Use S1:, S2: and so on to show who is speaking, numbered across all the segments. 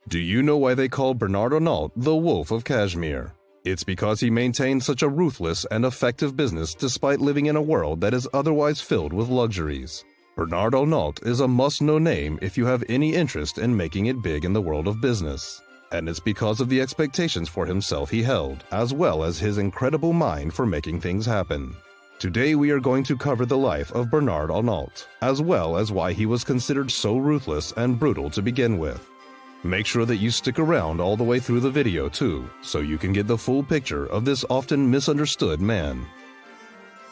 S1: Do you know why they call Bernard Arnault the Wolf of Cashmere? It's because he maintained such a ruthless and effective business despite living in a world that is otherwise filled with luxuries. Bernard Arnault is a must-know name if you have any interest in making it big in the world of business. And it's because of the expectations for himself he held, as well as his incredible mind for making things happen. Today we are going to cover the life of Bernard Arnault, as well as why he was considered so ruthless and brutal to begin with. Make sure that you stick around all the way through the video too, so you can get the full picture of this often misunderstood man.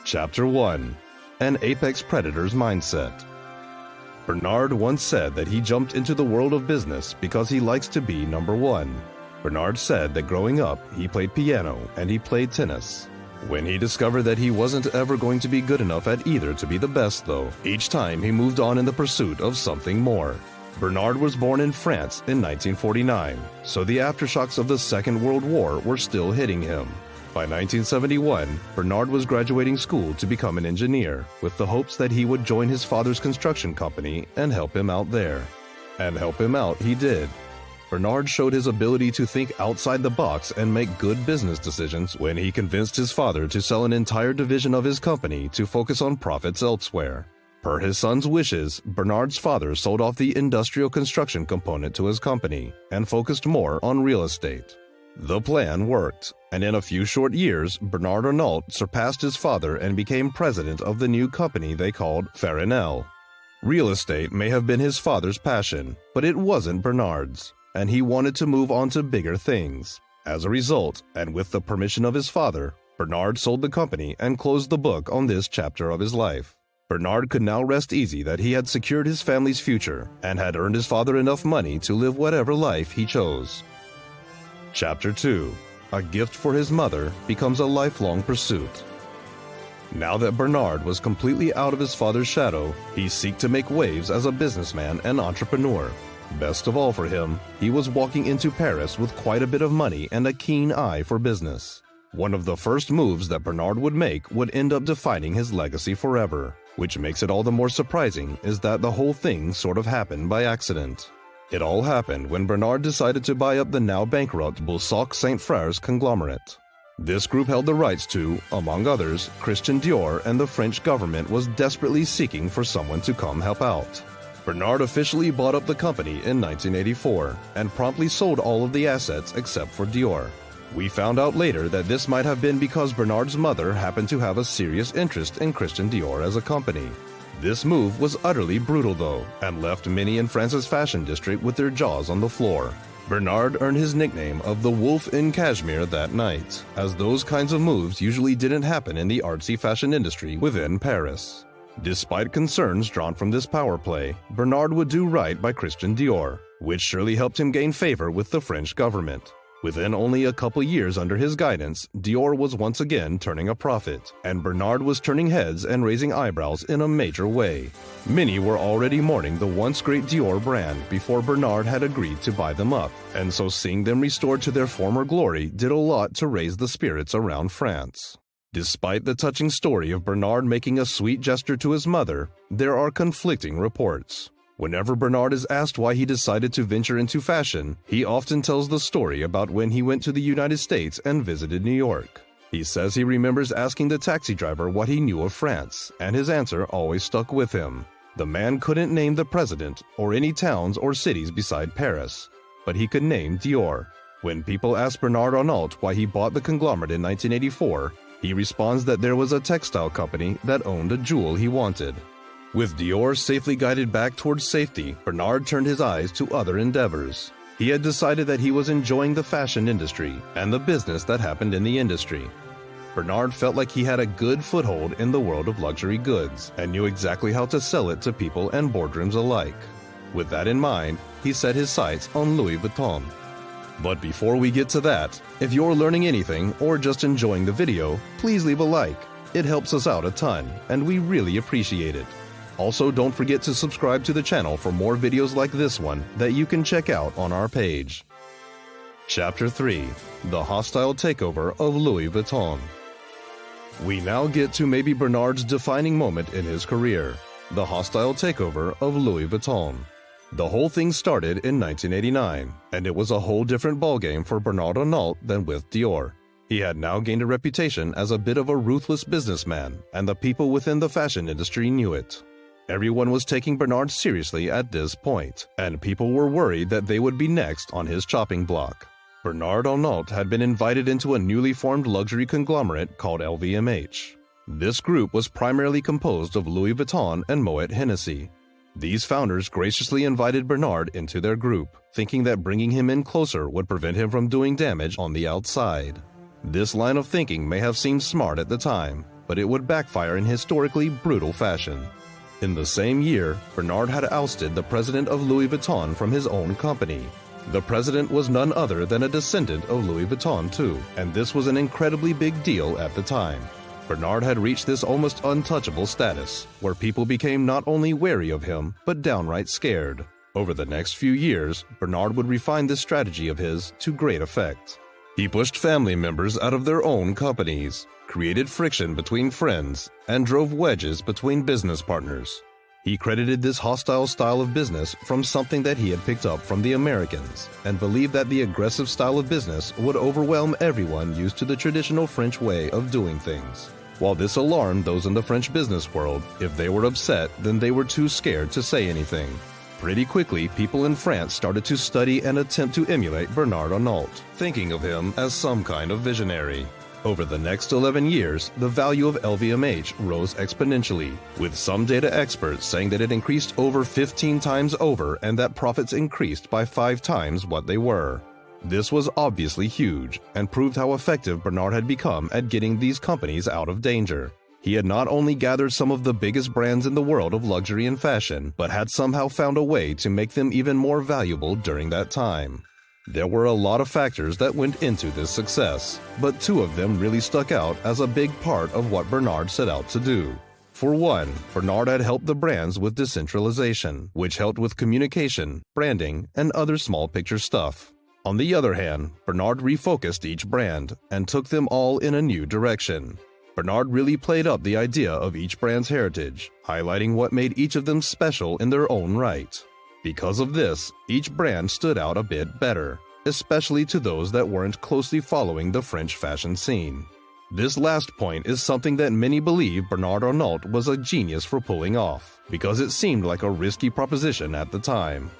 S1: Chapter 1. An Apex Predator's Mindset. Bernard once said that he jumped into the world of business because he likes to be number one. Bernard said that growing up, he played piano and he played tennis. When he discovered that he wasn't ever going to be good enough at either to be the best though, each time he moved on in the pursuit of something more. Bernard was born in France in 1949, so the aftershocks of the Second World War were still hitting him. By 1971, Bernard was graduating school to become an engineer, with the hopes that he would join his father's construction company and help him out there. And help him out he did. Bernard showed his ability to think outside the box and make good business decisions when he convinced his father to sell an entire division of his company to focus on profits elsewhere. Per his son's wishes, Bernard's father sold off the industrial construction component to his company and focused more on real estate. The plan worked, and in a few short years, Bernard Arnault surpassed his father and became president of the new company they called Farinel. Real estate may have been his father's passion, but it wasn't Bernard's, and he wanted to move on to bigger things. As a result, and with the permission of his father, Bernard sold the company and closed the book on this chapter of his life. Bernard could now rest easy that he had secured his family's future and had earned his father enough money to live whatever life he chose. Chapter 2. A gift for his mother becomes a lifelong pursuit. Now that Bernard was completely out of his father's shadow, he sought to make waves as a businessman and entrepreneur. Best of all for him, he was walking into Paris with quite a bit of money and a keen eye for business. One of the first moves that Bernard would make would end up defining his legacy forever. Which makes it all the more surprising is that the whole thing sort of happened by accident. It all happened when Bernard decided to buy up the now bankrupt Boussac Saint Frères conglomerate. This group held the rights to, among others, Christian Dior, and the French government was desperately seeking for someone to come help out. Bernard officially bought up the company in 1984 and promptly sold all of the assets except for Dior. We found out later that this might have been because Bernard's mother happened to have a serious interest in Christian Dior as a company. This move was utterly brutal though, and left many in France's fashion district with their jaws on the floor. Bernard earned his nickname of the Wolf in Cashmere that night, as those kinds of moves usually didn't happen in the artsy fashion industry within Paris. Despite concerns drawn from this power play, Bernard would do right by Christian Dior, which surely helped him gain favor with the French government. Within only a couple years under his guidance, Dior was once again turning a profit, and Bernard was turning heads and raising eyebrows in a major way. Many were already mourning the once great Dior brand before Bernard had agreed to buy them up, and so seeing them restored to their former glory did a lot to raise the spirits around France. Despite the touching story of Bernard making a sweet gesture to his mother, there are conflicting reports. Whenever Bernard is asked why he decided to venture into fashion, he often tells the story about when he went to the United States and visited New York. He says he remembers asking the taxi driver what he knew of France, and his answer always stuck with him. The man couldn't name the president or any towns or cities beside Paris, but he could name Dior. When people ask Bernard Arnault why he bought the conglomerate in 1984, he responds that there was a textile company that owned a jewel he wanted. With Dior safely guided back towards safety, Bernard turned his eyes to other endeavors. He had decided that he was enjoying the fashion industry and the business that happened in the industry. Bernard felt like he had a good foothold in the world of luxury goods and knew exactly how to sell it to people and boardrooms alike. With that in mind, he set his sights on Louis Vuitton. But before we get to that, if you're learning anything or just enjoying the video, please leave a like. It helps us out a ton, and we really appreciate it. Also, don't forget to subscribe to the channel for more videos like this one that you can check out on our page. Chapter 3. The Hostile Takeover of Louis Vuitton. We now get to maybe Bernard's defining moment in his career, the hostile takeover of Louis Vuitton. The whole thing started in 1989, and it was a whole different ballgame for Bernard Arnault than with Dior. He had now gained a reputation as a bit of a ruthless businessman, and the people within the fashion industry knew it. Everyone was taking Bernard seriously at this point, and people were worried that they would be next on his chopping block. Bernard Arnault had been invited into a newly formed luxury conglomerate called LVMH. This group was primarily composed of Louis Vuitton and Moet Hennessy. These founders graciously invited Bernard into their group, thinking that bringing him in closer would prevent him from doing damage on the outside. This line of thinking may have seemed smart at the time, but it would backfire in historically brutal fashion. In the same year, Bernard had ousted the president of Louis Vuitton from his own company. The president was none other than a descendant of Louis Vuitton too, and this was an incredibly big deal at the time. Bernard had reached this almost untouchable status, where people became not only wary of him, but downright scared. Over the next few years, Bernard would refine this strategy of his to great effect. He pushed family members out of their own companies, created friction between friends, and drove wedges between business partners. He credited this hostile style of business from something that he had picked up from the Americans, and believed that the aggressive style of business would overwhelm everyone used to the traditional French way of doing things. While this alarmed those in the French business world, if they were upset, then they were too scared to say anything. Pretty quickly, people in France started to study and attempt to emulate Bernard Arnault, thinking of him as some kind of visionary. Over the next 11 years, the value of LVMH rose exponentially, with some data experts saying that it increased over 15 times over and that profits increased by 5 times what they were. This was obviously huge and proved how effective Bernard had become at getting these companies out of danger. He had not only gathered some of the biggest brands in the world of luxury and fashion, but had somehow found a way to make them even more valuable during that time. There were a lot of factors that went into this success, but 2 of them really stuck out as a big part of what Bernard set out to do. For one, Bernard had helped the brands with decentralization, which helped with communication, branding, and other small picture stuff. On the other hand, Bernard refocused each brand and took them all in a new direction. Bernard really played up the idea of each brand's heritage, highlighting what made each of them special in their own right. Because of this, each brand stood out a bit better, especially to those that weren't closely following the French fashion scene. This last point is something that many believe Bernard Arnault was a genius for pulling off, because it seemed like a risky proposition at the time.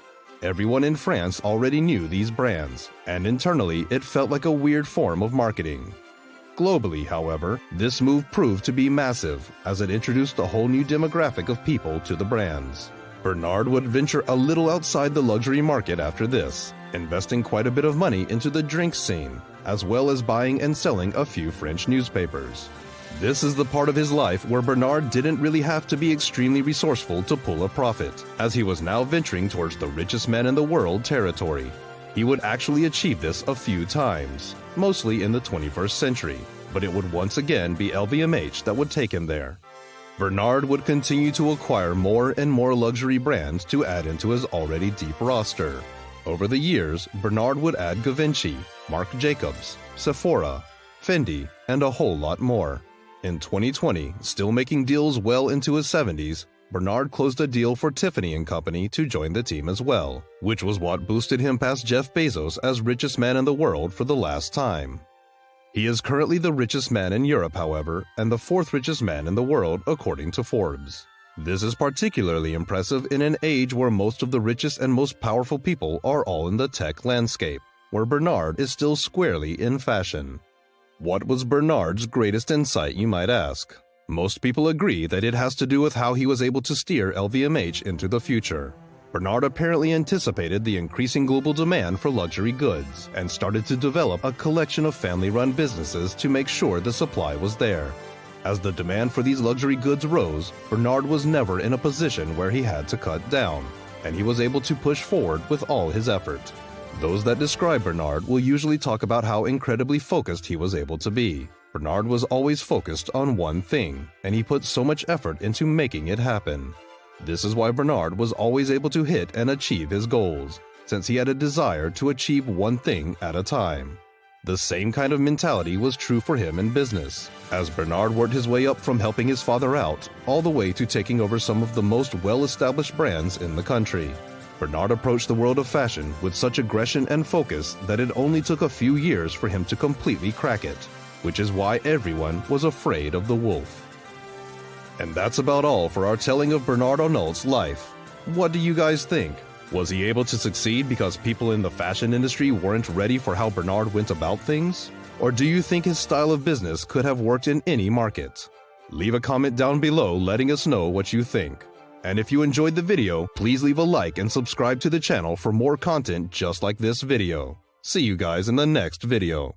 S1: Everyone in France already knew these brands, and internally it felt like a weird form of marketing. Globally, however, this move proved to be massive, as it introduced a whole new demographic of people to the brands. Bernard would venture a little outside the luxury market after this, investing quite a bit of money into the drink scene, as well as buying and selling a few French newspapers. This is the part of his life where Bernard didn't really have to be extremely resourceful to pull a profit, as he was now venturing towards the richest man in the world territory. He would actually achieve this a few times, mostly in the 21st century, but it would once again be LVMH that would take him there. Bernard would continue to acquire more and more luxury brands to add into his already deep roster. Over the years, Bernard would add Givenchy, Marc Jacobs, Sephora, Fendi, and a whole lot more. In 2020, still making deals well into his 70s, Bernard closed a deal for Tiffany & Company to join the team as well, which was what boosted him past Jeff Bezos as richest man in the world for the last time. He is currently the richest man in Europe, however, and the 4th richest man in the world according to Forbes. This is particularly impressive in an age where most of the richest and most powerful people are all in the tech landscape, where Bernard is still squarely in fashion. What was Bernard's greatest insight, you might ask? Most people agree that it has to do with how he was able to steer LVMH into the future. Bernard apparently anticipated the increasing global demand for luxury goods and started to develop a collection of family-run businesses to make sure the supply was there. As the demand for these luxury goods rose, Bernard was never in a position where he had to cut down, and he was able to push forward with all his effort. Those that describe Bernard will usually talk about how incredibly focused he was able to be. Bernard was always focused on one thing, and he put so much effort into making it happen. This is why Bernard was always able to hit and achieve his goals, since he had a desire to achieve one thing at a time. The same kind of mentality was true for him in business, as Bernard worked his way up from helping his father out, all the way to taking over some of the most well-established brands in the country. Bernard approached the world of fashion with such aggression and focus that it only took a few years for him to completely crack it, which is why everyone was afraid of the wolf. And that's about all for our telling of Bernard Arnault's life. What do you guys think? Was he able to succeed because people in the fashion industry weren't ready for how Bernard went about things? Or do you think his style of business could have worked in any market? Leave a comment down below letting us know what you think. And if you enjoyed the video, please leave a like and subscribe to the channel for more content just like this video. See you guys in the next video.